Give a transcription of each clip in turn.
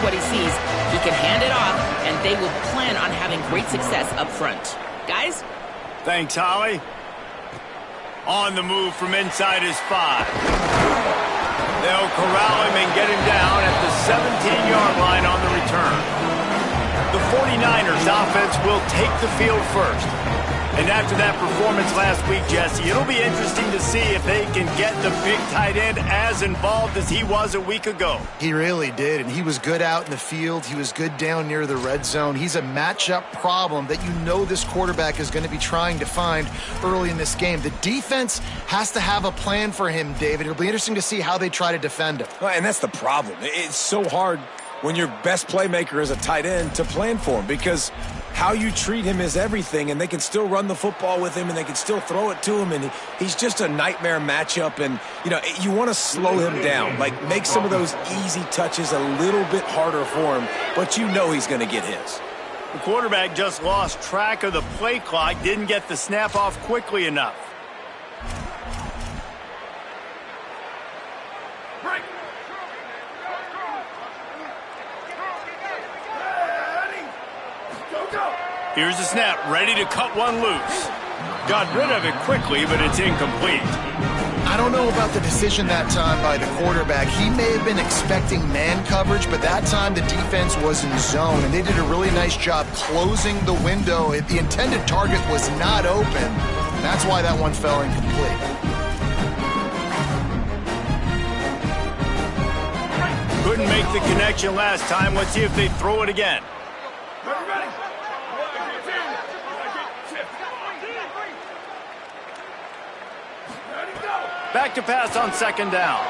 what he sees. He can hand it off, and they will plan on having great success up front. Guys? Thanks, Holly. On the move from inside his 5. They'll corral him and get him down at the 17-yard line on the return. The 49ers offense will take the field first. And after that performance last week, Jesse, it'll be interesting to see if they can get the big tight end as involved as he was a week ago. He really did, and he was good out in the field. He was good down near the red zone. He's a matchup problem that you know this quarterback is going to be trying to find early in this game. The defense has to have a plan for him, David. It'll be interesting to see how they try to defend him. And that's the problem. It's so hard when your best playmaker is a tight end to plan for him, because how you treat him is everything, and they can still run the football with him, and they can still throw it to him, and he's just a nightmare matchup. And, you know, you want to slow him down, like make some of those easy touches a little bit harder for him, but you know he's going to get his. The quarterback just lost track of the play clock, didn't get the snap off quickly enough. Here's the snap, ready to cut one loose. Got rid of it quickly, but it's incomplete. I don't know about the decision that time by the quarterback. He may have been expecting man coverage, but that time the defense was in zone, and they did a really nice job closing the window. The intended target was not open. That's why that one fell incomplete. Couldn't make the connection last time. Let's see if they throw it again. Back to pass on second down.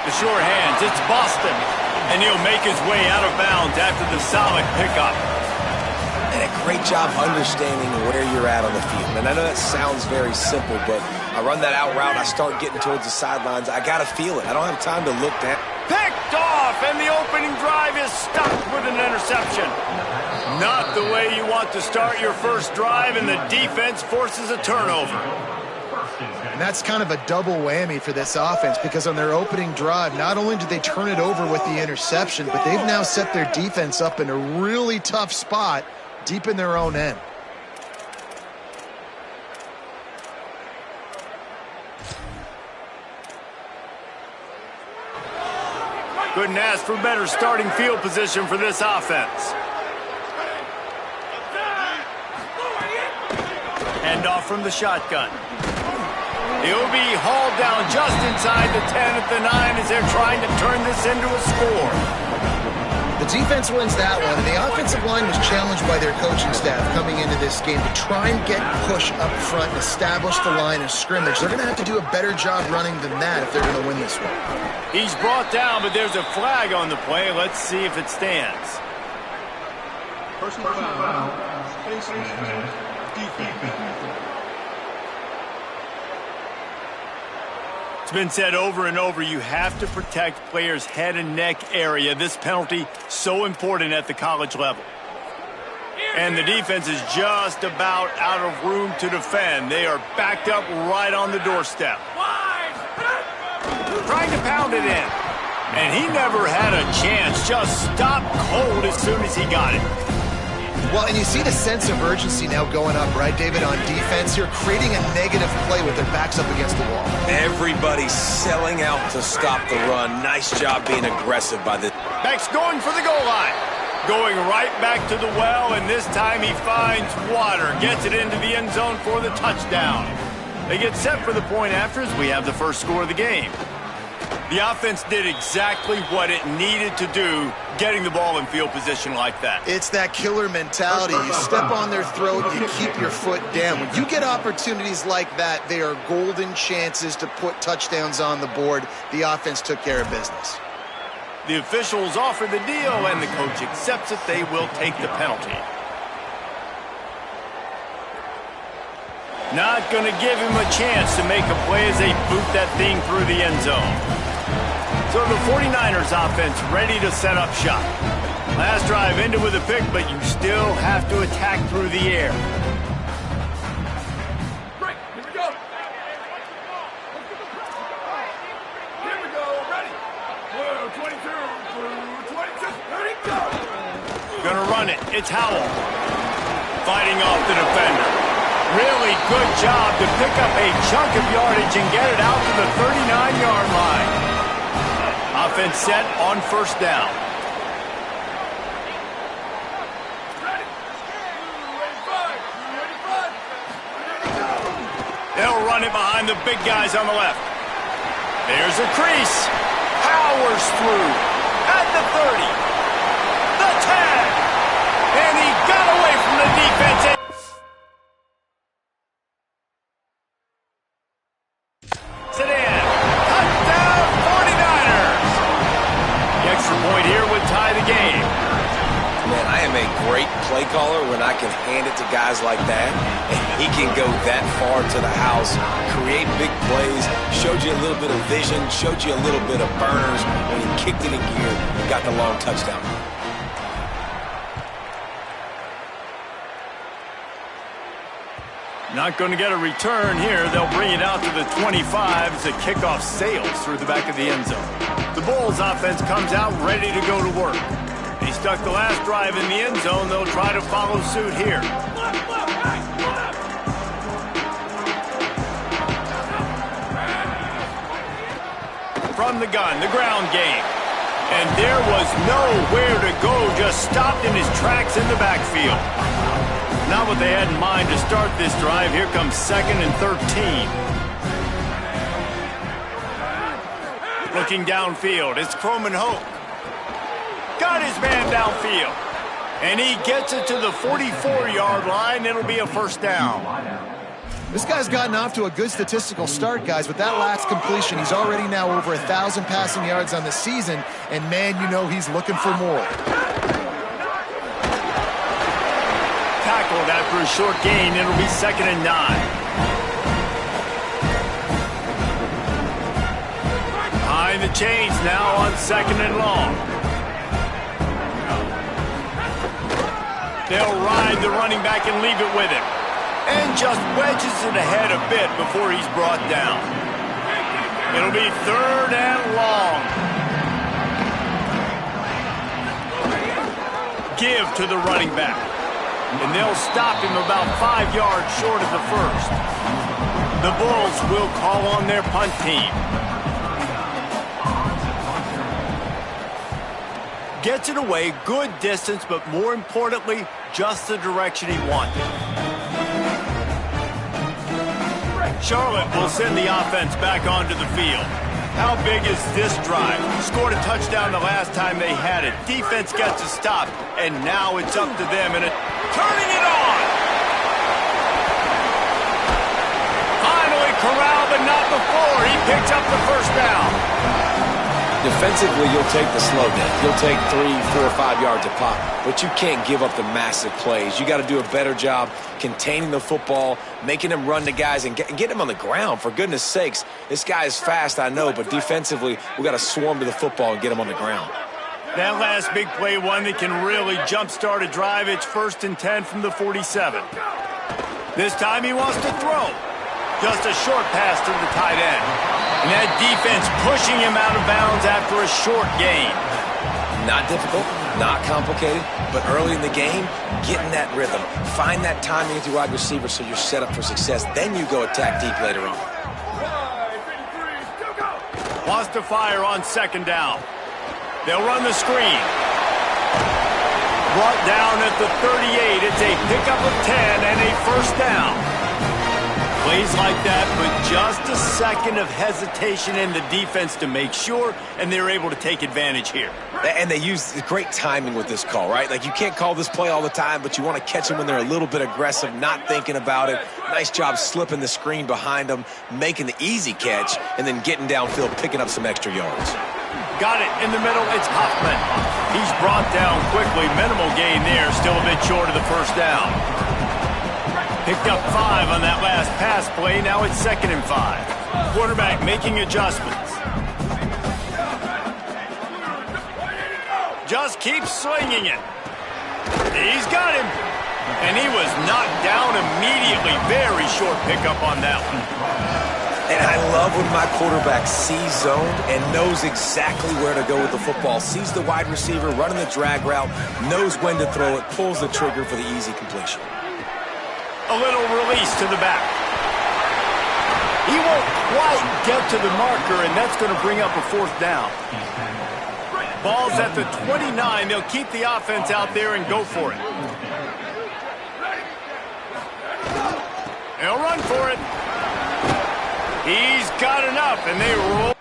The sure hands, it's Boston. And he'll make his way out of bounds after the solid pickup. And a great job understanding where you're at on the field. And I know that sounds very simple, but I run that out route, I start getting towards the sidelines. I got to feel it. I don't have time to look down. Picked off, and the opening drive is stuck with an interception. Not the way you want to start your first drive, and the defense forces a turnover. And that's kind of a double whammy for this offense, because on their opening drive, not only did they turn it over with the interception, but they've now set their defense up in a really tough spot deep in their own end. Couldn't ask for better starting field position for this offense. Handoff from the shotgun. He'll be hauled down just inside the 10 at the 9 as they're trying to turn this into a score. The defense wins that one, and the offensive line was challenged by their coaching staff coming into this game to try and get push up front and establish the line of scrimmage. They're going to have to do a better job running than that if they're going to win this one. He's brought down, but there's a flag on the play. Let's see if it stands. Personal foul, Space defense. It's been said over and over, you have to protect players' head and neck area. This penalty so important at the college level. And the defense is just about out of room to defend. They are backed up right on the doorstep. Trying to pound it in. And he never had a chance. Just stopped cold as soon as he got it. Well, and you see the sense of urgency now going up, right, David, on defense. You're creating a negative play with their backs up against the wall. Everybody's selling out to stop the run. Nice job being aggressive by the... Beck's going for the goal line. Going right back to the well, and this time he finds water. Gets it into the end zone for the touchdown. They get set for the point after as we have the first score of the game. The offense did exactly what it needed to do, getting the ball in field position like that. It's that killer mentality. You step on their throat, you keep your foot down. When you get opportunities like that, they are golden chances to put touchdowns on the board. The offense took care of business. The officials offer the deal, and the coach accepts it. They will take the penalty. Not going to give him a chance to make a play as they boot that thing through the end zone. So the 49ers offense ready to set up shop. Last drive ended with a pick, but you still have to attack through the air. Break. Here we go. Here we go. Ready. 22 through 22. Gonna run it. It's Howell. Fighting off the defender. Really good job to pick up a chunk of yardage and get it out to the 39-yard line. Offense set on first down. They'll run it behind the big guys on the left. There's a crease. Powers through. At the 30. The 10. And he got away from the defense. Sit in. Touchdown 49ers. The extra point here would tie the game. Man, I am a great play caller when I can hand it to guys like that. And he can go that far to the house, create big plays, showed you a little bit of vision, showed you a little bit of burners when he kicked it in gear and got the long touchdown. Not going to get a return here. They'll bring it out to the 25 as the kickoff sails through the back of the end zone. The Bulls offense comes out ready to go to work. They stuck the last drive in the end zone. They'll try to follow suit here. From the gun, the ground game. And there was nowhere to go, just stopped in his tracks in the backfield. Not what they had in mind to start this drive. Here comes 2nd and 13. Looking downfield, it's Croman Hoke. Got his man downfield. And he gets it to the 44-yard line. It'll be a first down. This guy's gotten off to a good statistical start, guys. With that last completion, he's already now over 1,000 passing yards on the season. And, man, you know he's looking for more. Tackled after a short gain. It'll be 2nd and 9. Behind the chains now on 2nd and long. They'll ride the running back and leave it with him. And just wedges it ahead a bit before he's brought down. It'll be 3rd and long. Give to the running back. And they'll stop him about 5 yards short of the first. The Bulls will call on their punt team. Gets it away, good distance, but more importantly, just the direction he wanted. Charlotte will send the offense back onto the field. How big is this drive? Scored a touchdown the last time they had it. Defense gets a stop, and now it's up to them. And turning it on! Finally corralled, but not before. He picks up the first down. Defensively, you'll take the slow down. You'll take 3, 4, 5 yards a pop, but you can't give up the massive plays. You got to do a better job containing the football, making them run to guys, and get them on the ground. For goodness sakes, this guy is fast, I know, but defensively, we got to swarm to the football and get him on the ground. That last big play, one that can really jumpstart a drive. It's 1st and 10 from the 47. This time he wants to throw. Just a short pass to the tight end. And that defense pushing him out of bounds after a short gain. Not difficult, not complicated, but early in the game, getting that rhythm. Find that timing with your wide receiver so you're set up for success. Then you go attack deep later on. Wants to fire on 2nd down. They'll run the screen. Brought down at the 38. It's a pickup of 10 and a first down. Plays like that, but just a second of hesitation in the defense to make sure, and they're able to take advantage here. And they use great timing with this call, right? Like, you can't call this play all the time, but you want to catch them when they're a little bit aggressive, not thinking about it. Nice job slipping the screen behind them, making the easy catch, and then getting downfield, picking up some extra yards. Got it in the middle. It's Hoffman. He's brought down quickly. Minimal gain there, still a bit short of the first down. Picked up 5 on that last pass play. Now it's 2nd and 5. Quarterback making adjustments. Just keeps swinging it. He's got him. And he was knocked down immediately. Very short pickup on that one. And I love when my quarterback sees zone and knows exactly where to go with the football. Sees the wide receiver running the drag route, knows when to throw it, pulls the trigger for the easy completion. A little release to the back. He won't quite get to the marker, and that's going to bring up a fourth down. Ball's at the 29. They'll keep the offense out there and go for it. They'll run for it. He's got enough, and they roll.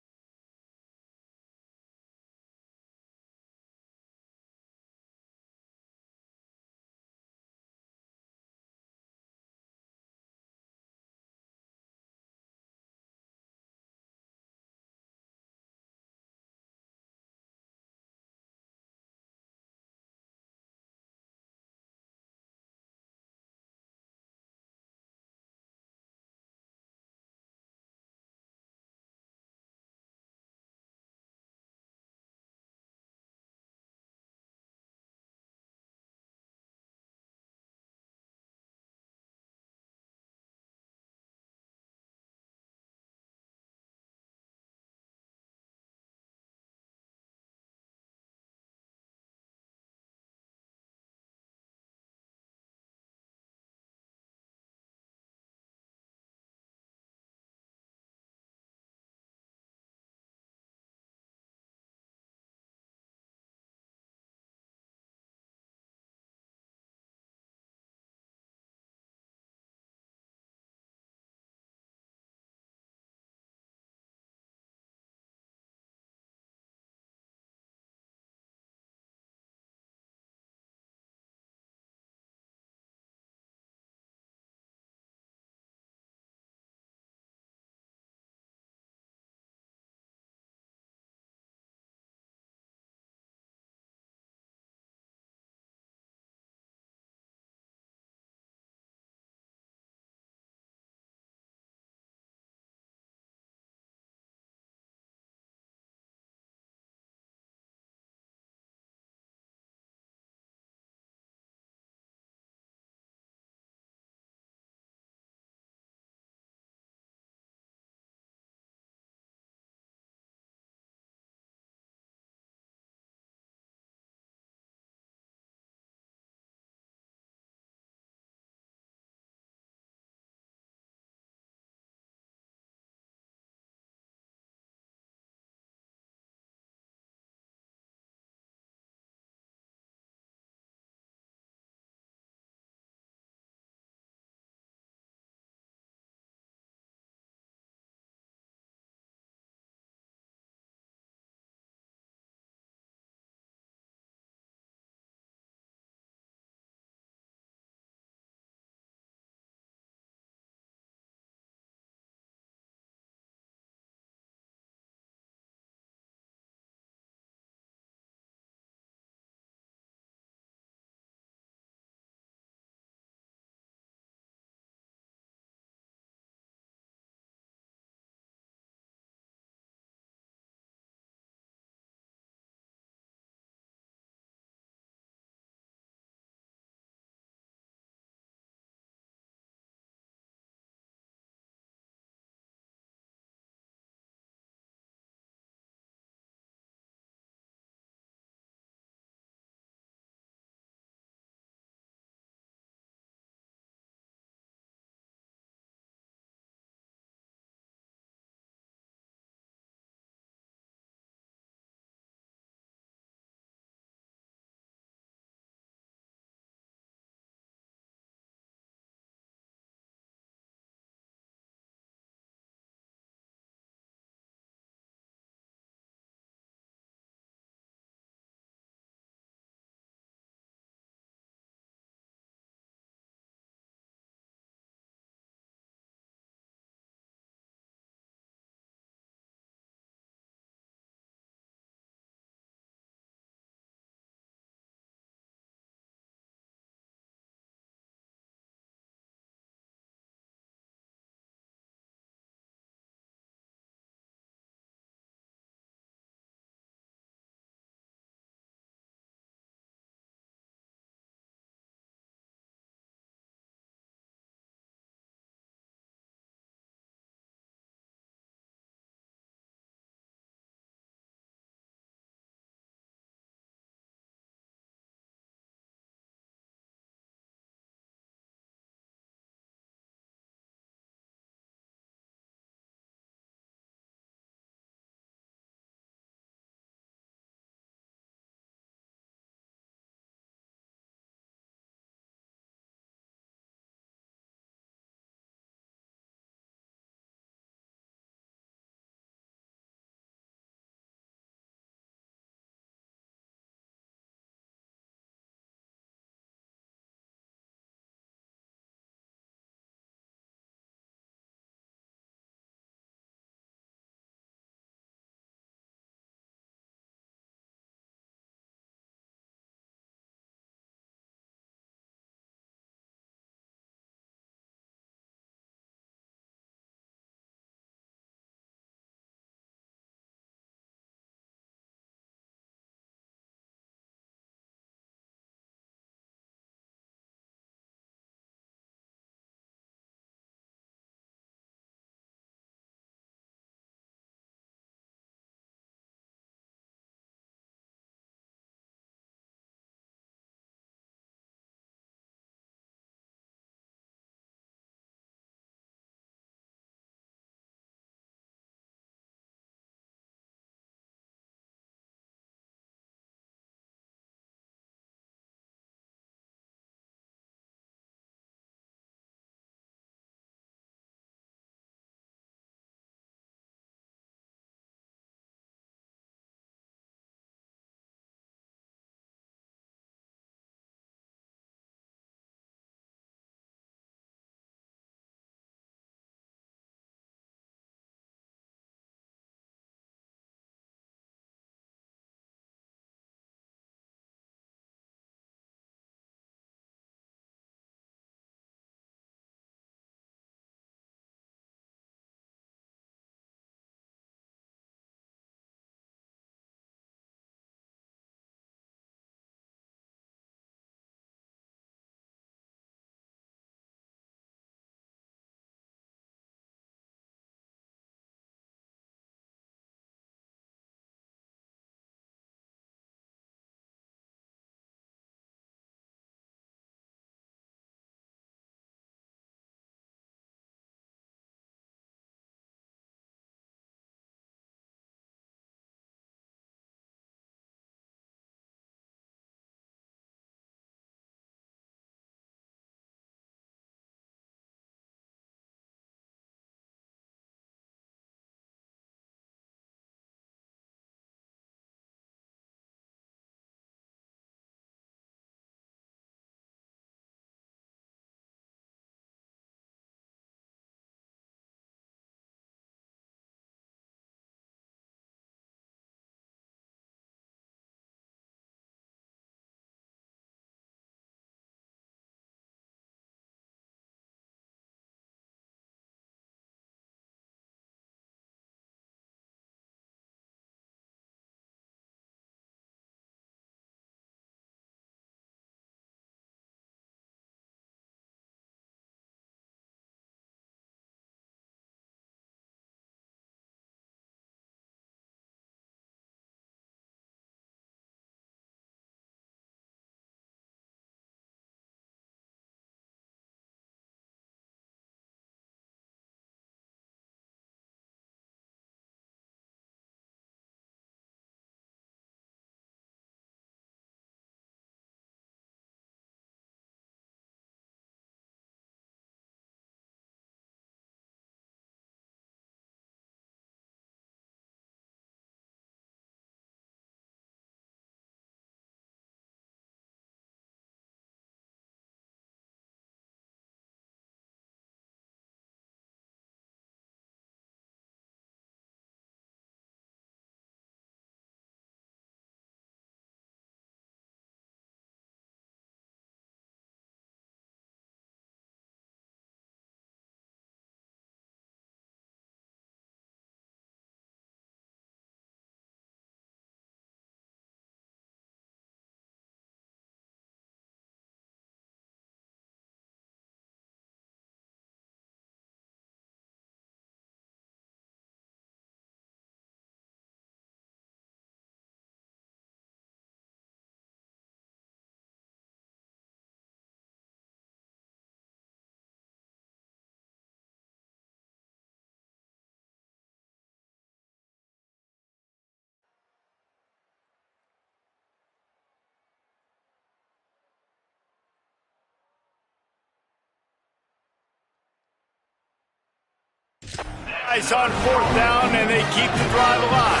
nice on 4th down, and they keep the drive alive.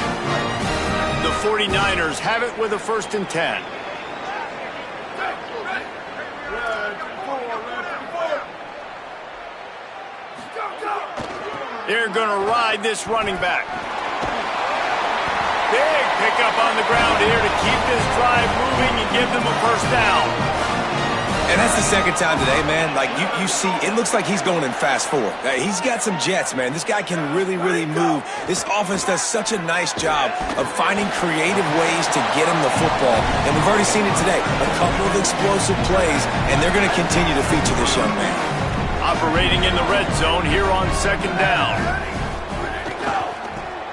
The 49ers have it with a 1st and 10. They're going to ride this running back. Big pickup on the ground here to keep this drive moving and give them a 1st down. And that's the 2nd time today, man. Like, you see, it looks like he's going in fast forward. He's got some jets, man. This guy can really, really move. This offense does such a nice job of finding creative ways to get him the football. And we've already seen it today. A couple of explosive plays, and they're going to continue to feature this young man. Operating in the red zone here on 2nd down.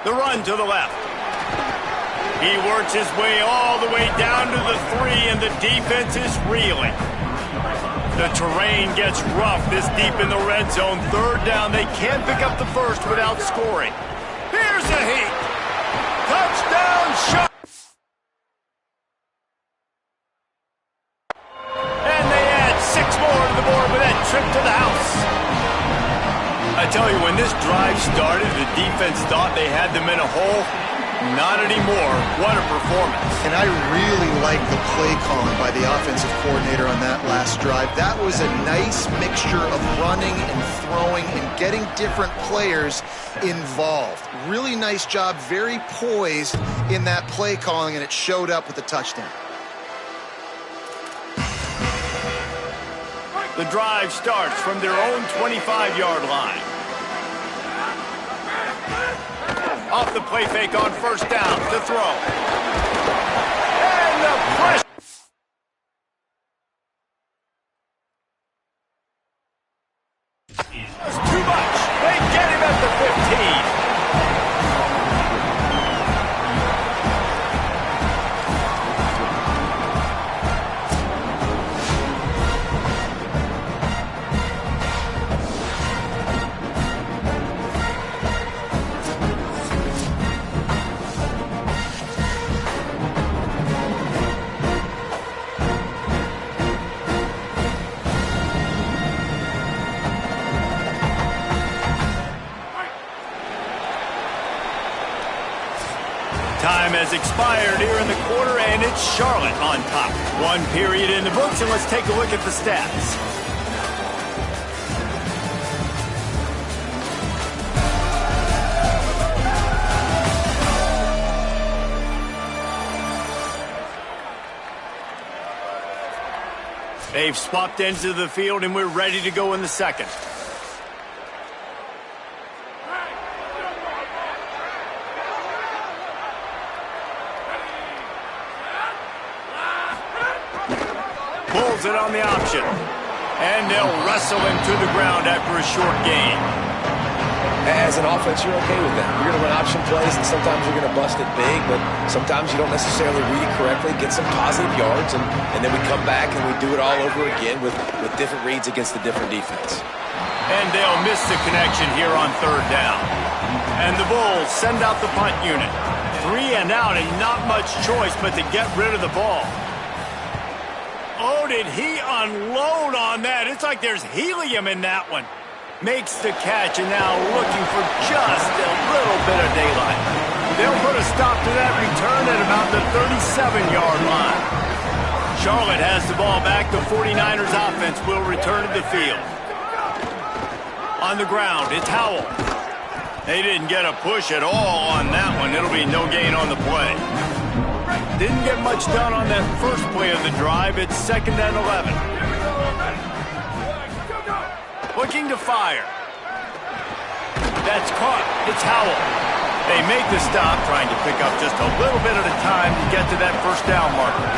The run to the left. He works his way all the way down to the 3, and the defense is reeling. The terrain gets rough this deep in the red zone. 3rd down. They can't pick up the 1st without scoring. Here's a heat. Touchdown shot. And they add 6 more to the board with that trip to the house. I tell you, when this drive started, the defense thought they had them in a hole. Not anymore. What a performance. And I really like the play calling by the offensive coordinator on that last drive. That was a nice mixture of running and throwing and getting different players involved. Really nice job, very poised in that play calling, and it showed up with a touchdown. The drive starts from their own 25-yard line. Off the play fake on 1st down to throw. And the pressure. It's too much. They get him at the 15. Time has expired here in the quarter, and it's Charlotte on top. 1 period in the books, and let's take a look at the stats. They've swapped ends of the field, and we're ready to go in the 2nd. Pulls it on the option. And they'll wrestle him to the ground after a short gain. As an offense, you're okay with that. You're going to run option plays, and sometimes you're going to bust it big, but sometimes you don't necessarily read it correctly, get some positive yards, and then we come back and we do it all over again with different reads against the different defense. And they'll miss the connection here on 3rd down. And the Bulls send out the punt unit. 3 and out, and not much choice but to get rid of the ball. Oh, did he unload on that? It's like there's helium in that one. Makes the catch, and now looking for just a little bit of daylight. They'll put a stop to that return at about the 37-yard line. Charlotte has the ball back. The 49ers offense will return to the field. On the ground, it's Howell. They didn't get a push at all on that one. It'll be no gain on the play. Didn't get much done on that first play of the drive. It's 2nd and 11. Looking to fire. That's caught. It's Howell. They make the stop, trying to pick up just a little bit at a time to get to that 1st down marker.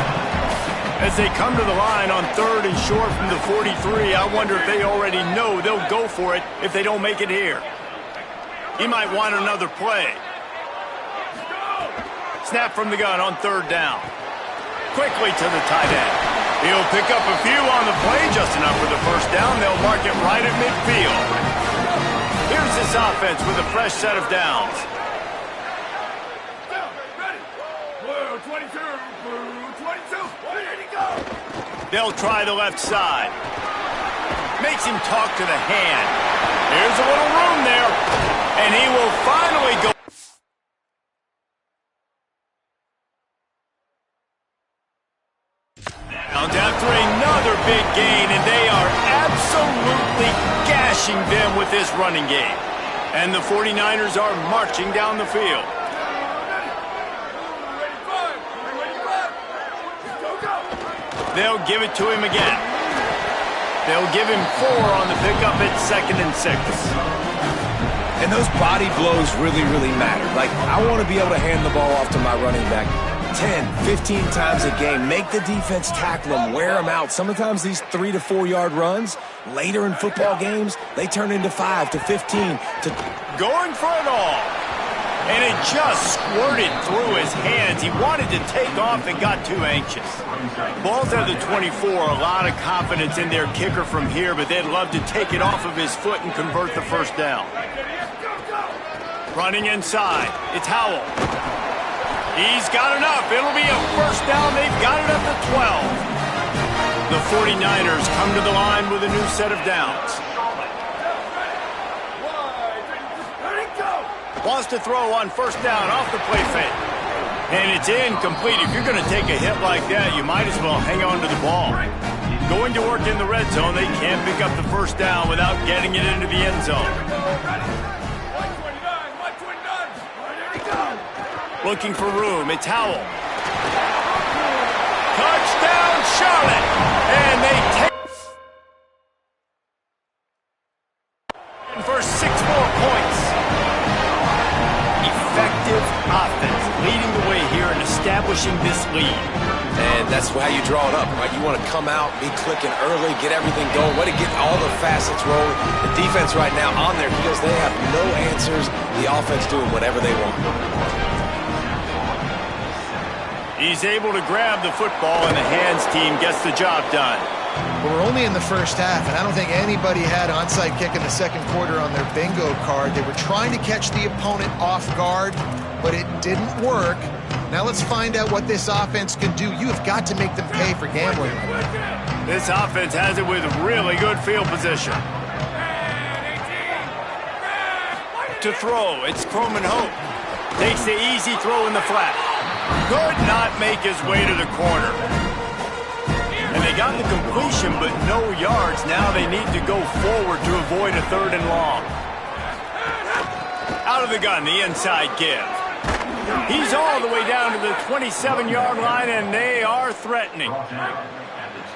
As they come to the line on 3rd and short from the 43, I wonder if they already know they'll go for it if they don't make it here. He might want another play. Snap from the gun on 3rd down. Quickly to the tight end. He'll pick up a few on the play, just enough for the 1st down. They'll mark it right at midfield. Here's this offense with a fresh set of downs. 22, 22, where did he go? They'll try the left side. Makes him talk to the hand. Here's a little room there, and he will finally go. After another big gain, and they are absolutely gashing them with this running game. And the 49ers are marching down the field. They'll give it to him again. They'll give him 4 on the pickup at 2nd and 6. And those body blows really, really matter. Like, I want to be able to hand the ball off to my running back 10, 15 times a game. Make the defense tackle them, wear them out. Sometimes these 3 to 4 yard runs, later in football games, they turn into 5 to 15 to going for it all. And it just squirted through his hands. He wanted to take off and got too anxious. Ball's at the 24. A lot of confidence in their kicker from here, but they'd love to take it off of his foot and convert the first down. Running inside. It's Howell. He's got enough. It'll be a first down. They've got it at the 12. The 49ers come to the line with a new set of downs. Wants to throw on first down off the play fake. And it's incomplete. If you're going to take a hit like that, you might as well hang on to the ball. Going to work in the red zone. They can't pick up the first down without getting it into the end zone. Looking for room. It's Howell. Touchdown, Charlotte. And they take for 6 more points. Effective offense leading the way here and establishing this lead. And that's how you draw it up, right? You want to come out, be clicking early, get everything going, way to get all the facets rolling. The defense right now on their heels, they have no answers. The offense doing whatever they want. He's able to grab the football, and the hands team gets the job done. But we're only in the first half, and I don't think anybody had onside kick in the second quarter on their bingo card. They were trying to catch the opponent off guard, but it didn't work. Now let's find out what this offense can do. You have got to make them pay for gambling. This offense has it with really good field position. To throw, it's Croman Hope. Takes the easy throw in the flat. Could not make his way to the corner. And they got the completion, but no yards. Now they need to go forward to avoid a 3rd and long. Out of the gun, the inside give. He's all the way down to the 27-yard line, and they are threatening.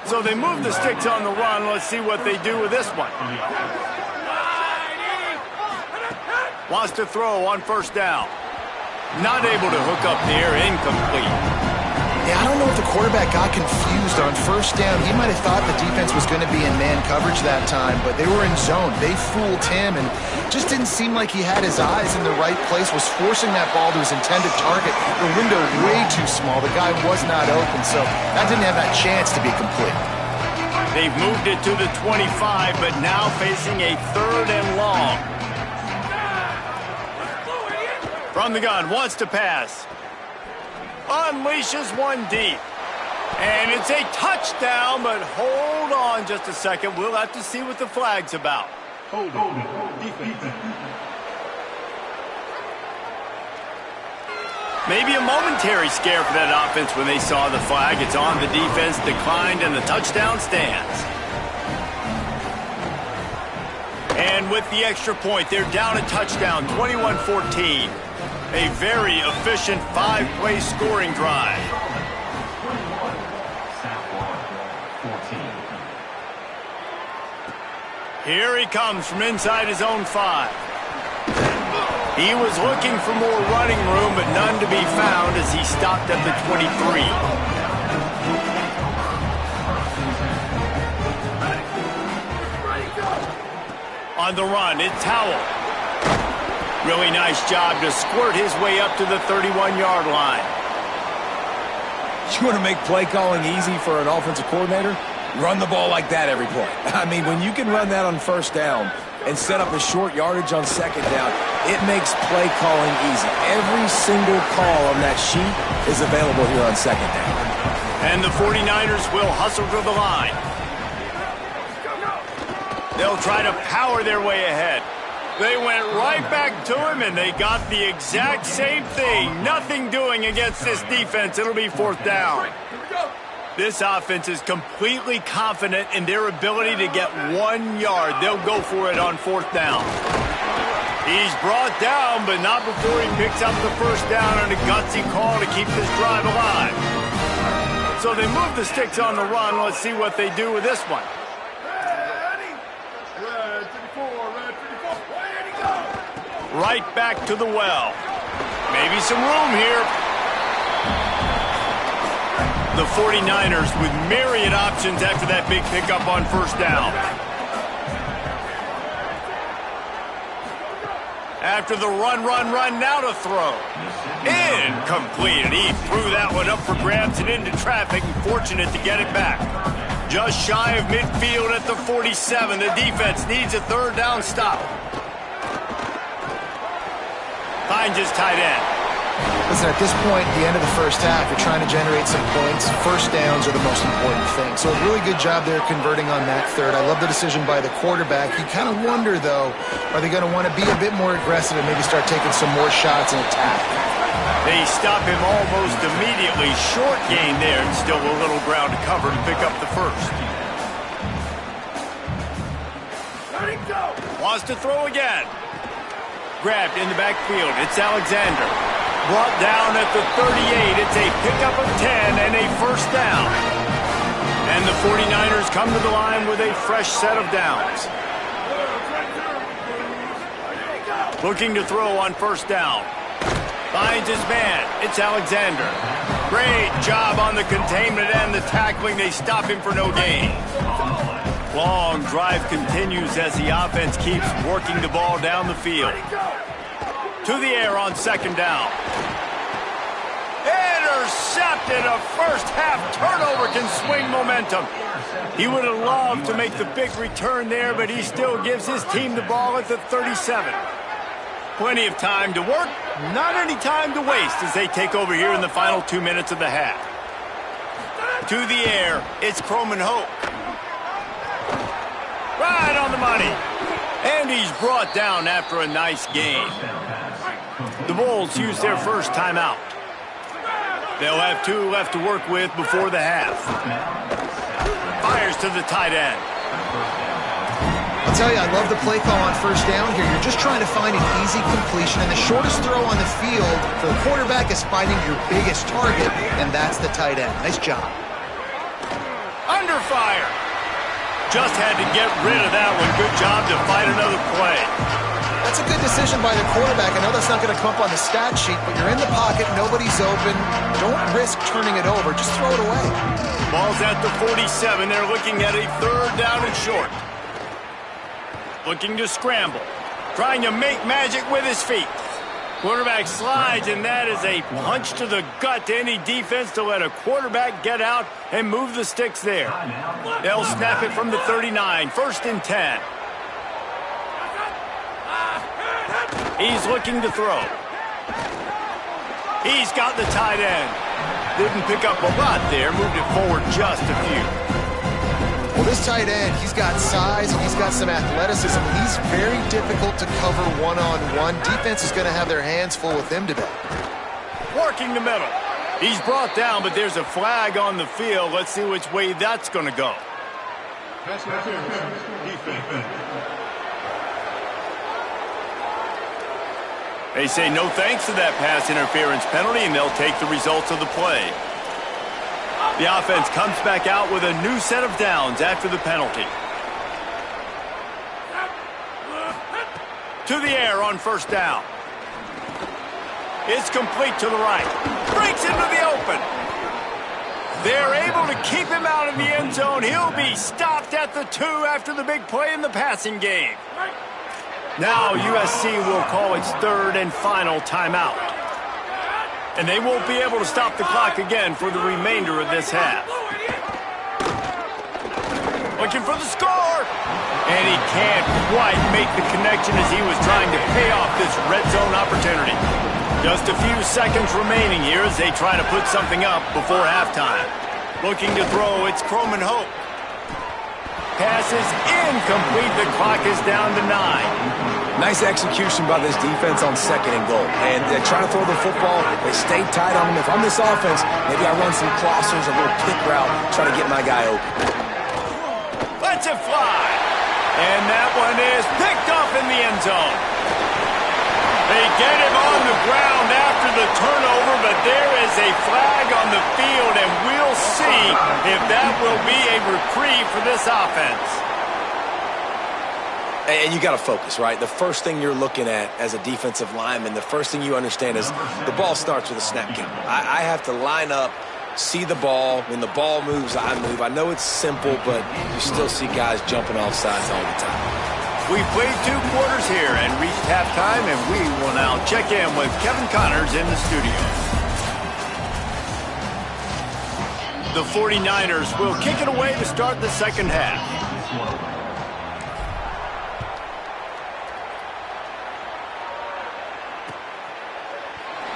So they move the sticks on the run. Let's see what they do with this one. Wants to throw on first down. Not able to hook up there, incomplete. Yeah, I don't know if the quarterback got confused on first down. He might have thought the defense was going to be in man coverage that time, but they were in zone. They fooled him, and just didn't seem like he had his eyes in the right place, was forcing that ball to his intended target. The window way too small. The guy was not open, so that didn't have that chance to be complete. They've moved it to the 25, but now facing a 3rd and long. From the gun, wants to pass. Unleashes one deep. And it's a touchdown, but hold on just a second. We'll have to see what the flag's about. Hold on. Maybe a momentary scare for that offense when they saw the flag. It's on the defense, declined, and the touchdown stands. And with the extra point, they're down a touchdown, 21-14. A very efficient 5-play scoring drive. Here he comes from inside his own 5. He was looking for more running room, but none to be found as he stopped at the 23. On the run, it's Howell. Really nice job to squirt his way up to the 31-yard line. You want to make play calling easy for an offensive coordinator? Run the ball like that every play. I mean, when you can run that on first down and set up a short yardage on second down, it makes play calling easy. Every single call on that sheet is available here on second down. And the 49ers will hustle to the line. They'll try to power their way ahead. They went right back to him, and they got the exact same thing. Nothing doing against this defense. It'll be fourth down. This offense is completely confident in their ability to get 1 yard. They'll go for it on fourth down. He's brought down, but not before he picks up the first down on a gutsy call to keep this drive alive. So they move the sticks on the run. Let's see what they do with this one. Right back to the well. Maybe some room here. The 49ers with myriad options after that big pickup on first down. After the run, now to throw. Incomplete, and he threw that one up for grabs and into traffic, and fortunate to get it back. Just shy of midfield at the 47. The defense needs a third down stop. Finds his tight end. Listen, at this point, at the end of the first half, you're trying to generate some points. First downs are the most important thing. So a really good job there converting on that third. I love the decision by the quarterback. You kind of wonder, though, are they going to want to be a bit more aggressive and maybe start taking some more shots and attack? They stop him almost immediately. Short gain there, and still a little ground to cover to pick up the first. Let it go. Wants to throw again. Grabbed in the backfield. It's Alexander. Brought down at the 38. It's a pickup of 10 and a first down. And the 49ers come to the line with a fresh set of downs. Looking to throw on first down. Finds his man. It's Alexander. Great job on the containment and the tackling. They stop him for no gain. Long drive continues as the offense keeps working the ball down the field. To the air on second down. Intercepted. A first half turnover can swing momentum. He would have loved to make the big return there, but he still gives his team the ball at the 37. Plenty of time to work, not any time to waste as they take over here in the final 2 minutes of the half. To the air, it's Croman Hope. Right on the money. And he's brought down after a nice gain. The Bulls use their first timeout. They'll have 2 left to work with before the half. Fires to the tight end. I'll tell you, I love the play call on first down here. You're just trying to find an easy completion, and the shortest throw on the field for the quarterback is finding your biggest target, and that's the tight end. Nice job. Under fire. Just had to get rid of that one. Good job to fight another play. That's a good decision by the quarterback. I know that's not going to come up on the stat sheet, but you're in the pocket, nobody's open. Don't risk turning it over. Just throw it away. Ball's at the 47. They're looking at a third down and short. Looking to scramble. Trying to make magic with his feet. Quarterback slides, and that is a punch to the gut to any defense to let a quarterback get out and move the sticks there. They'll snap it from the 39. First and 10. He's looking to throw. He's got the tight end. Didn't pick up a lot there. Moved it forward just a few. Well, this tight end, he's got size and he's got some athleticism. He's very difficult to cover one-on-one. Defense is going to have their hands full with him today. Working the middle. He's brought down, but there's a flag on the field. Let's see which way that's going to go. They say no thanks to that pass interference penalty, and they'll take the results of the play. The offense comes back out with a new set of downs after the penalty. To the air on first down. It's complete to the right. Breaks into the open. They're able to keep him out of the end zone. He'll be stopped at the 2 after the big play in the passing game. Now USC will call its third and final timeout. And they won't be able to stop the clock again for the remainder of this half. Looking for the score. And he can't quite make the connection as he was trying to pay off this red zone opportunity. Just a few seconds remaining here as they try to put something up before halftime. Looking to throw, it's Croman Hope. Pass is incomplete. The clock is down to 9. Nice execution by this defense on 2nd and goal. And they're trying to throw the football. They stay tight on him. If I'm this offense, maybe I run some crossers, a little kick route, try to get my guy open. Lets it fly. And that one is picked up in the end zone. They get him on the ground after the turnover, but there is a flag on the field, and we'll see if that will be a reprieve for this offense. And you got to focus, right? The first thing you're looking at as a defensive lineman, the first thing you understand is the ball starts with a snap count. I have to line up, see the ball. When the ball moves, I move. I know it's simple, but you still see guys jumping off sides all the time. We've played 2 quarters here and reached halftime, and we will now check in with Kevin Connors in the studio. The 49ers will kick it away to start the second half.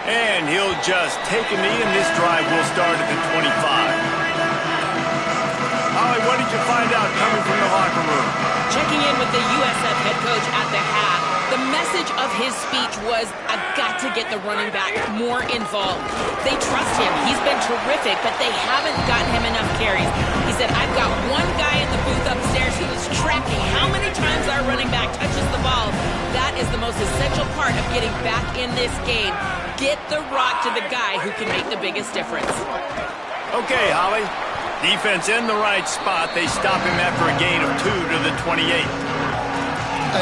And he'll just take a knee, and this drive will start at the 25. Holly, what did you find out coming from the locker room? Checking in with the USF head coach at the half, the message of his speech was, I've got to get the running back more involved. They trust him. He's been terrific, but they haven't gotten him enough carries. He said, I've got one guy in the booth upstairs who is tracking how many times our running back touches the ball. That is the most essential part of getting back in this game. Get the rock to the guy who can make the biggest difference. Okay, Holly. Defense in the right spot. They stop him after a gain of 2 to the 28.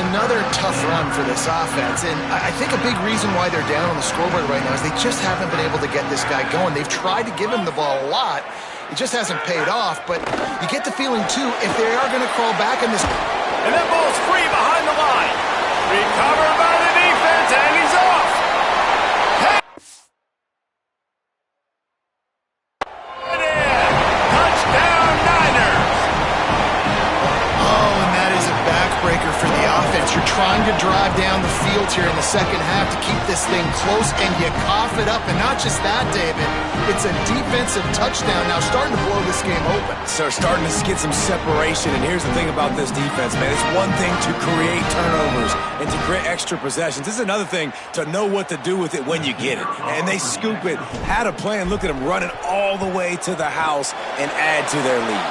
Another tough run for this offense, and I think a big reason why they're down on the scoreboard right now is they just haven't been able to get this guy going. They've tried to give him the ball a lot. It just hasn't paid off, but you get the feeling, too, if they are going to crawl back in this... And that ball's free behind the line. Recovered by the defense, and he's off. You're trying to drive down the field here in the second half to keep this thing close, and you cough it up. And not just that, David, it's a defensive touchdown now, starting to blow this game open. So starting to get some separation, and here's the thing about this defense, man. It's one thing to create turnovers and to create extra possessions. This is another thing to know what to do with it when you get it. And they scoop it, had a plan, look at them running all the way to the house and add to their lead.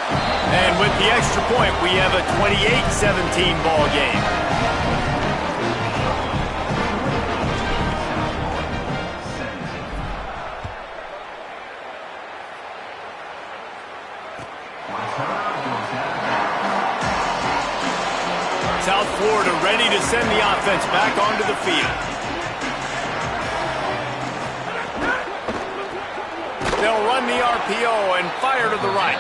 And with the extra point, we have a 28-17 ball game. South Florida ready to send the offense back onto the field. They'll run the RPO and fire to the right.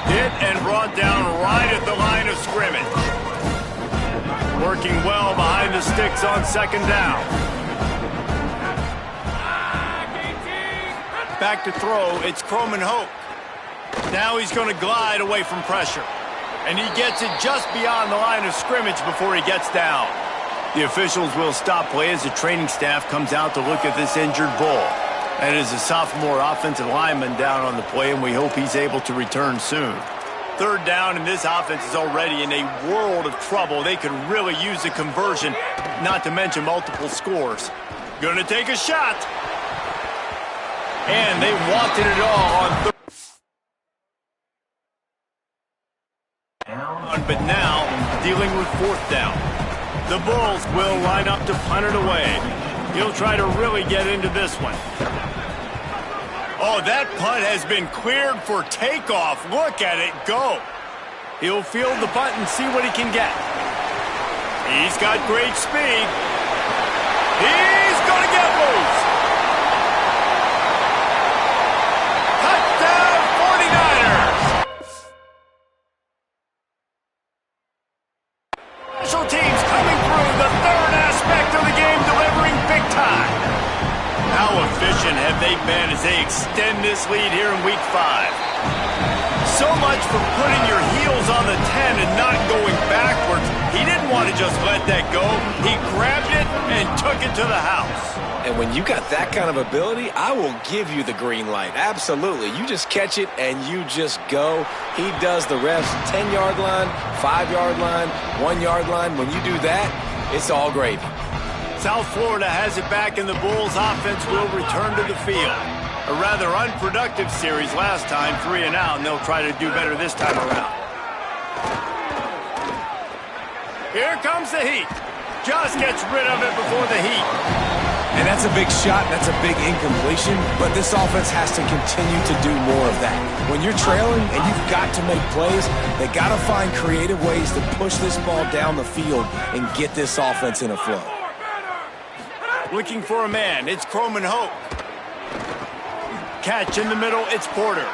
Hit and brought down right at the line of scrimmage. Working well behind the sticks on second down. Back to throw, it's Croman Hope. Now he's going to glide away from pressure. And he gets it just beyond the line of scrimmage before he gets down. The officials will stop play as the training staff comes out to look at this injured bull. And it is a sophomore offensive lineman down on the play, and we hope he's able to return soon. Third down, and this offense is already in a world of trouble. They could really use a conversion, not to mention multiple scores. Gonna take a shot. And they wanted it all on third. But now, dealing with fourth down. The Bulls will line up to punt it away. He'll try to really get into this one. Oh, that punt has been cleared for takeoff. Look at it go. He'll field the punt and see what he can get. He's got great speed. He's going to get loose. Touchdown, 49ers. Special teams coming through the third aspect of the game, delivering big time. How efficient have they been as they extend this lead here in Week 5? So much for putting your heels on the 10 and not going backwards. He didn't want to just let that go. He grabbed it and took it to the house. And when you got that kind of ability, I will give you the green light. Absolutely. You just catch it and you just go. He does the refs 10-yard line, 5-yard line, 1-yard line. When you do that, it's all gravy. South Florida has it back, and the Bulls offense will return to the field. A rather unproductive series last time, 3 and out, and they'll try to do better this time around. Here comes the heat. Just gets rid of it before the heat. And that's a big shot, and that's a big incompletion, but this offense has to continue to do more of that. When you're trailing and you've got to make plays, they got to find creative ways to push this ball down the field and get this offense in a flow. Looking for a man, it's Croman Hope. Catch in the middle, it's Porter.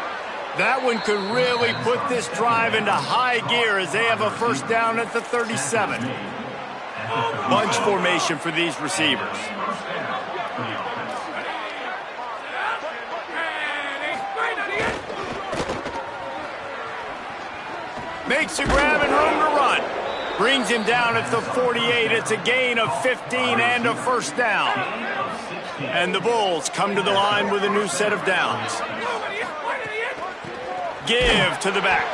That one could really put this drive into high gear as they have a first down at the 37. Bunch formation for these receivers. Makes a grab and room to run. Brings him down at the 48. It's a gain of 15 and a first down. And the Bulls come to the line with a new set of downs. Give to the back.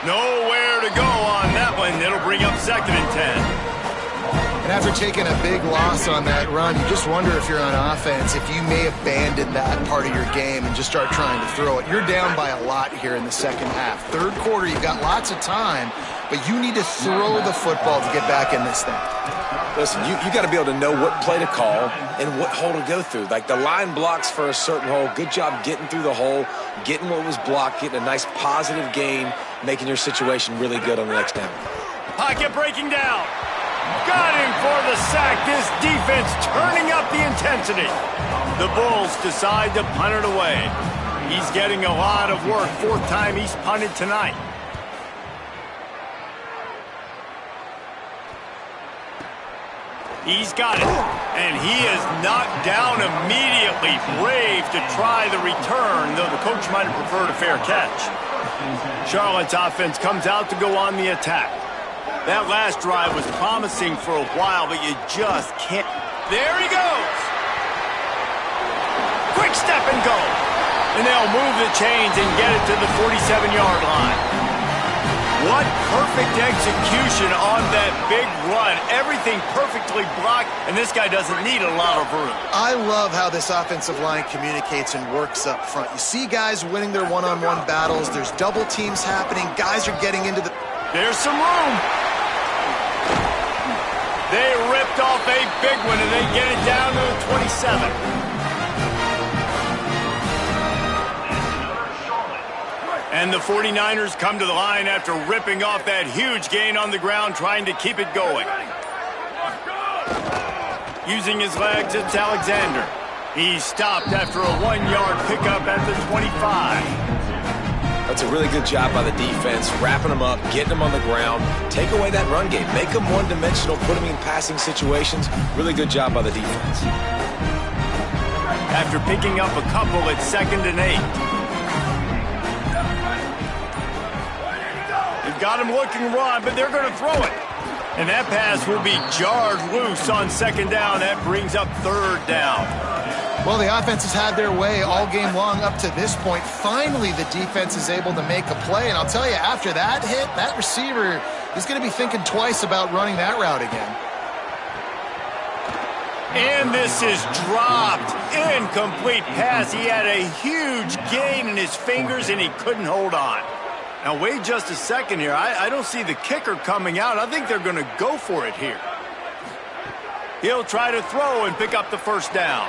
Nowhere to go on that one. It'll bring up 2nd and 10. And after taking a big loss on that run, you just wonder if you're on offense, if you may abandon that part of your game and just start trying to throw it. You're down by a lot here in the second half. Third quarter, you've got lots of time, but you need to throw the football to get back in this thing. Listen, you got to be able to know what play to call and what hole to go through. Like the line blocks for a certain hole. Good job getting through the hole, getting what was blocked, getting a nice positive gain, making your situation really good on the next down. Pocket breaking down. Got him for the sack. This defense turning up the intensity. The Bulls decide to punt it away. He's getting a lot of work. 4th time he's punted tonight. He's got it. And he is knocked down immediately. Brave to try the return, though the coach might have preferred a fair catch. Charlotte's offense comes out to go on the attack. That last drive was promising for a while, but you just can't. There he goes. Quick step and go. And they'll move the chains and get it to the 47-yard line. What perfect execution on that big run. Everything perfectly blocked, and this guy doesn't need a lot of room. I love how this offensive line communicates and works up front. You see guys winning their one-on-one battles. There's double teams happening. Guys are getting into the... There's some room. They ripped off a big one, and they get it down to the 27. And the 49ers come to the line after ripping off that huge gain on the ground, trying to keep it going. Using his legs, it's Alexander. He's stopped after a 1-yard pickup at the 25. That's a really good job by the defense, wrapping them up, getting them on the ground, take away that run game, make them one-dimensional, put them in passing situations. Really good job by the defense. After picking up a couple, it's 2nd and 8. They've got him looking run, but they're going to throw it. And that pass will be jarred loose on 2nd down. That brings up 3rd down. Well, the offense has had their way all game long up to this point. Finally, the defense is able to make a play. And I'll tell you, after that hit, that receiver is going to be thinking twice about running that route again. And this is dropped. Incomplete pass. He had a huge gain in his fingers, and he couldn't hold on. Now, wait just a second here. I don't see the kicker coming out. I think they're going to go for it here. He'll try to throw and pick up the first down.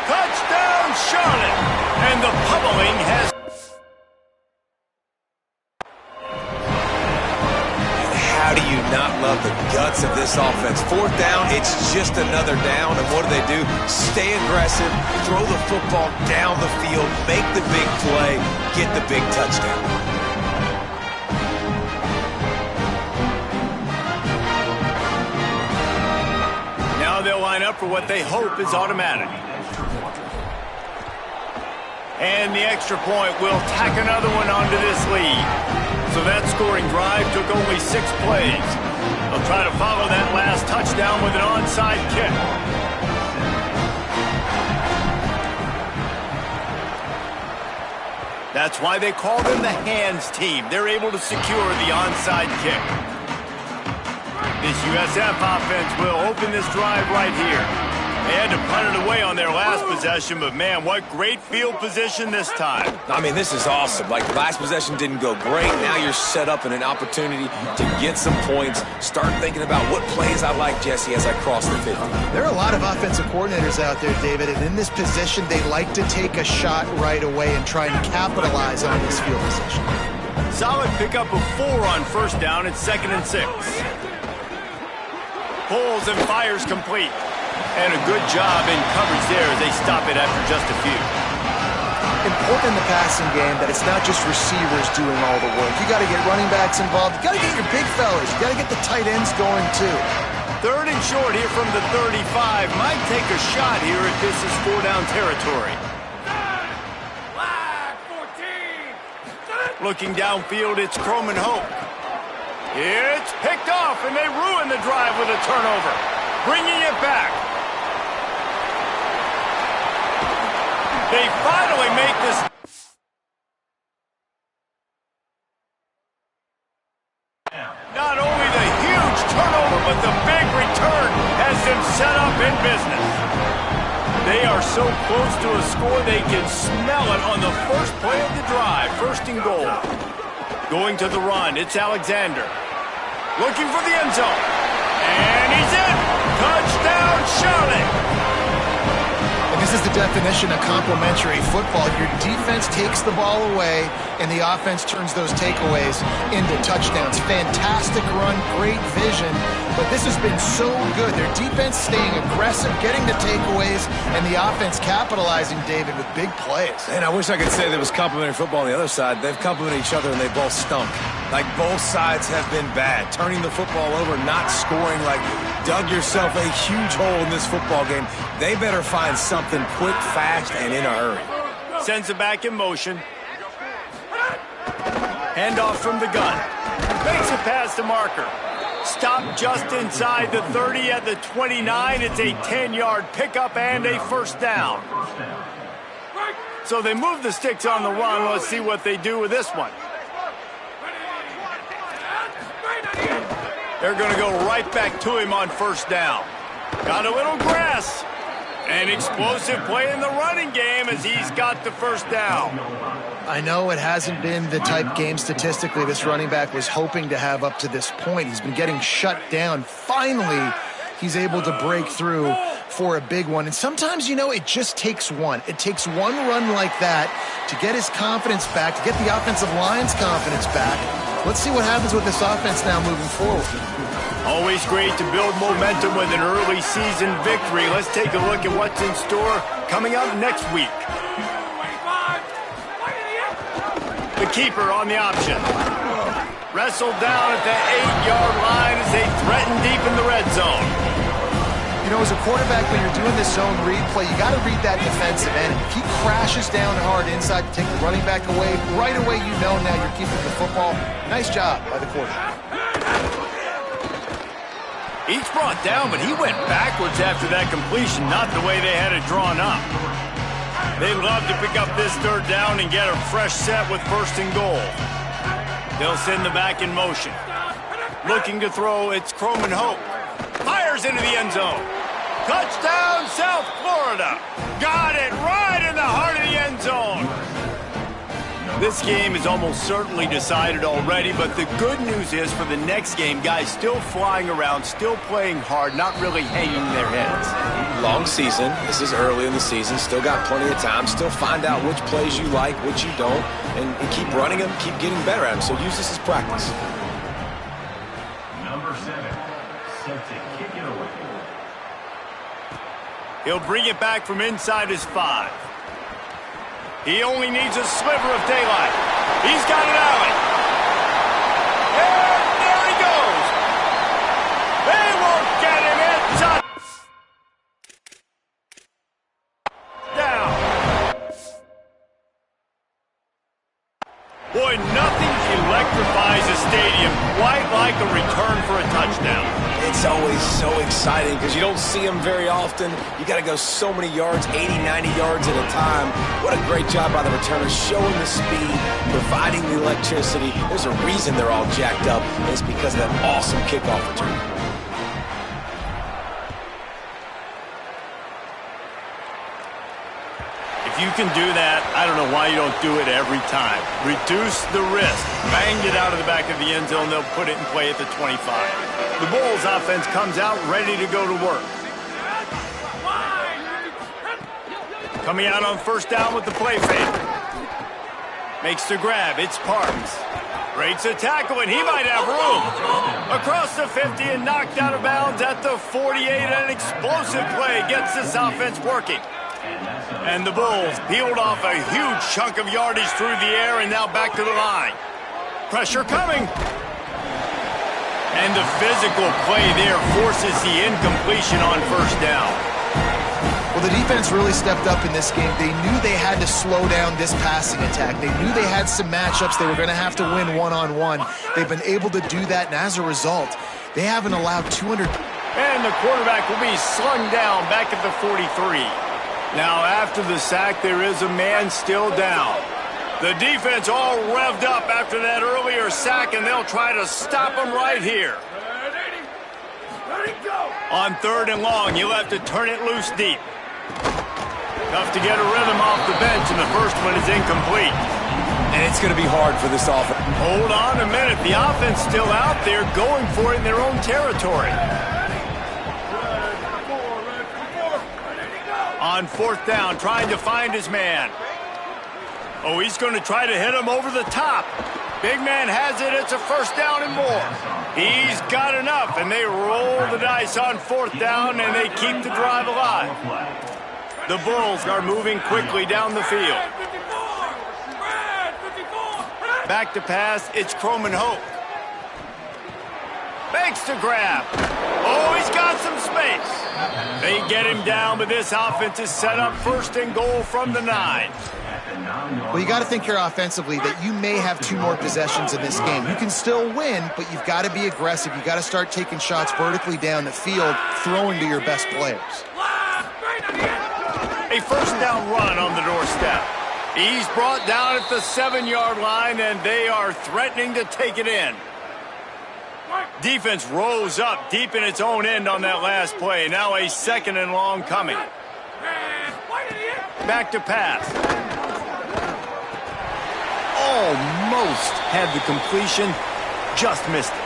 Touchdown, Charlotte! And the pummeling has... And how do you not love the guts of this offense? 4th down, it's just another down. And what do? Stay aggressive, throw the football down the field, make the big play, get the big touchdown. Now they'll line up for what they hope is automatic. And the extra point will tack another one onto this lead. So that scoring drive took only 6 plays. They'll try to follow that last touchdown with an onside kick. That's why they call them the hands team. They're able to secure the onside kick. This USF offense will open this drive right here. They had to punt it away on their last possession, but man, what great field position this time. I mean, this is awesome. Like, the last possession didn't go great. Now you're set up in an opportunity to get some points. Start thinking about what plays I like, Jesse, as I cross the 50. There are a lot of offensive coordinators out there, David, and in this position, they like to take a shot right away and try and capitalize on this field position. Solid pickup of 4 on first down. It's 2nd and 6. Pulls and fires complete. And a good job in coverage there as they stop it after just a few. Important in the passing game that it's not just receivers doing all the work. You got to get running backs involved. You got to get your big fellas. You got to get the tight ends going too. 3rd and short here from the 35. Might take a shot here if this is 4-down territory. Looking downfield, it's Croman Hope. It's picked off, and they ruin the drive with a turnover. Bringing it back. They finally make this. Not only the huge turnover, but the big return has them set up in business. They are so close to a score, they can smell it on the first play of the drive. 1st and goal. Going to the run, it's Alexander. Looking for the end zone. And he's in. Touchdown, Charlotte. And this is the definition of complementary football. Your defense takes the ball away, and the offense turns those takeaways into touchdowns. Fantastic run, great vision, but this has been so good. Their defense staying aggressive, getting the takeaways, and the offense capitalizing, David, with big plays. And I wish I could say there was complementary football on the other side. They've complemented each other, and they both stunk. Like, both sides have been bad. Turning the football over, not scoring, like, dug yourself a huge hole in this football game. They better find something quick, fast, and in a hurry. Sends it back in motion. Handoff from the gun. Makes it past the marker. Stop just inside the 30 at the 29. It's a 10-yard pickup and a 1st down. So they move the sticks on the run. Let's see what they do with this one. They're going to go right back to him on 1st down. Got a little grass. An explosive play in the running game as he's got the 1st down. I know it hasn't been the type game statistically this running back was hoping to have up to this point. He's been getting shut down. Finally, he's able to break through for a big one. And sometimes, you know, it just takes one. It takes one run like that to get his confidence back, to get the offensive line's confidence back. Let's see what happens with this offense now moving forward. Always great to build momentum with an early season victory. Let's take a look at what's in store coming up next week. The keeper on the option. Wrestled down at the 8-yard line as they threaten deep in the red zone. You know, as a quarterback, when you're doing this zone read play, you got to read that defensive end. If he crashes down hard inside to take the running back away, right away you know now you're keeping the football. Nice job by the quarterback. Each brought down, but he went backwards after that completion, not the way they had it drawn up. They love to pick up this 3rd down and get a fresh set with 1st and goal. They'll send the back in motion. Looking to throw, it's Croman Hope. Fires into the end zone. Touchdown, South Florida. Got it right in the heart of the end zone. This game is almost certainly decided already, but the good news is for the next game, guys still flying around, still playing hard, not really hanging their heads. Long season. This is early in the season. Still got plenty of time. Still find out which plays you like, which you don't, and keep running them, keep getting better at them. So use this as practice. Number 7, set to kick it away. He'll bring it back from inside his 5. He only needs a sliver of daylight. He's got an alley. And there he goes. They won't get him in. Down. Boy, nothing electrifies a stadium quite like a return for a touchdown. It's always so exciting because you don't see them very often. You got to go so many yards, 80, 90 yards at a time. What a great job by the returners, showing the speed, providing the electricity. There's a reason they're all jacked up, and it's because of that awesome kickoff return. If you can do that, I don't know why you don't do it every time. Reduce the risk. Bang it out of the back of the end zone. They'll put it in play at the 25. The Bulls offense comes out ready to go to work. Coming out on first down with the play fake. Makes the grab. It's Parks. Breaks a tackle, and he might have room. Across the 50 and knocked out of bounds at the 48. An explosive play gets this offense working. And the Bulls peeled off a huge chunk of yardage through the air and now back to the line. Pressure coming. And the physical play there forces the incompletion on first down. Well, the defense really stepped up in this game. They knew they had to slow down this passing attack. They knew they had some matchups they were going to have to win one-on-one. They've been able to do that, and as a result, they haven't allowed 200. And the quarterback will be slung down back at the 43. Now, after the sack, there is a man still down. The defense all revved up after that earlier sack, and they'll try to stop him right here. On third and long, you'll have to turn it loose deep. Tough to get a rhythm off the bench, and the first one is incomplete. And it's going to be hard for this offense. Hold on a minute. The offense still out there going for it in their own territory. On fourth down, trying to find his man. Oh, he's going to try to hit him over the top. Big man has it. It's a first down and more. He's got enough, and they roll the dice on fourth down, and they keep the drive alive. The Bulls are moving quickly down the field. Back to pass. It's Croman Hope. Makes the grab. Oh, he's got some space. They get him down, but this offense is set up first and goal from the 9. Well, you got to think here offensively that you may have 2 more possessions in this game. You can still win, but you've got to be aggressive. You've got to start taking shots vertically down the field, throwing to your best players. A first down run on the doorstep. He's brought down at the 7-yard line, and they are threatening to take it in. Defense rose up deep in its own end on that last play. Now a second and long coming. Back to pass. Almost had the completion, just missed it.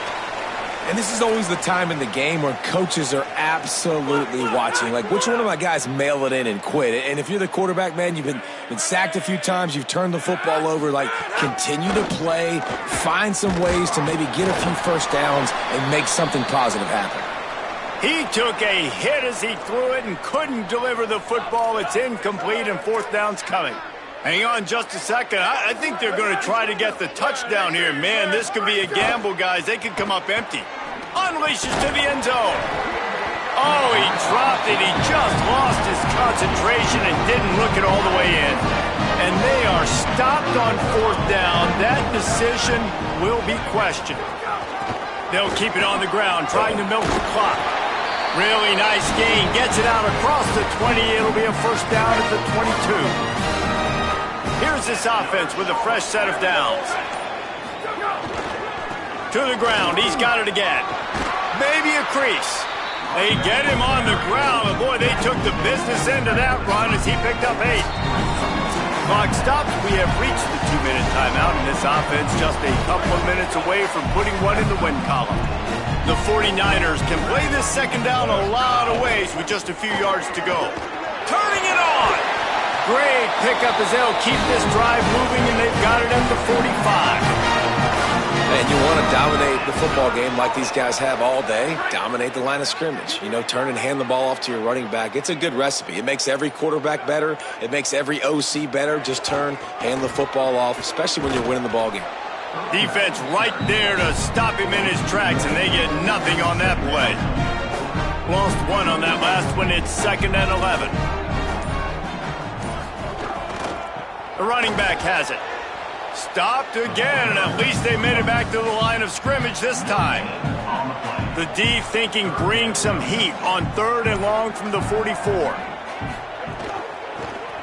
And this is always the time in the game where coaches are absolutely watching. Like, which one of my guys mail it in and quit? And if you're the quarterback, man, you've been sacked a few times, you've turned the football over. Like, continue to play, find some ways to maybe get a few first downs and make something positive happen. He took a hit as he threw it and couldn't deliver the football. It's incomplete, and fourth down's coming. Hang on just a second. I think they're going to try to get the touchdown here. Man, this could be a gamble, guys. They could come up empty. Unleashes to the end zone. Oh, he dropped it. He just lost his concentration and didn't look it all the way in. And they are stopped on fourth down. That decision will be questioned. They'll keep it on the ground, trying to milk the clock. Really nice gain. Gets it out across the 20. It'll be a first down at the 22. Here's this offense with a fresh set of downs. To the ground. He's got it again. Maybe a crease. They get him on the ground. And boy, they took the business end of that run as he picked up 8. Clock stops. We have reached the 2-minute timeout, and this offense just a couple of minutes away from putting one in the win column. The 49ers can play this second down a lot of ways with just a few yards to go. Turning it on. Great pickup as they'll keep this drive moving, and they've got it at the 45. And you want to dominate the football game like these guys have all day. Dominate the line of scrimmage. You know, turn and hand the ball off to your running back. It's a good recipe. It makes every quarterback better. It makes every OC better. Just turn, hand the football off, especially when you're winning the ball game. Defense right there to stop him in his tracks, and they get nothing on that play. Lost one on that last one. It's 2nd and 11. The running back has it. Stopped again, and at least they made it back to the line of scrimmage this time. The D thinking bring some heat on 3rd and long from the 44.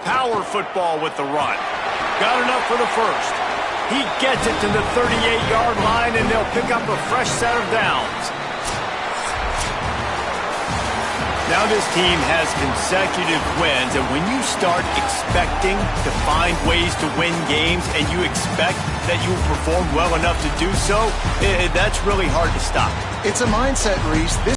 Power football with the run. Got enough for the first. He gets it to the 38-yard line, and they'll pick up a fresh set of downs. Now this team has consecutive wins, and when you start expecting to find ways to win games and you expect that you will perform well enough to do so, that's really hard to stop. It's a mindset, Reese.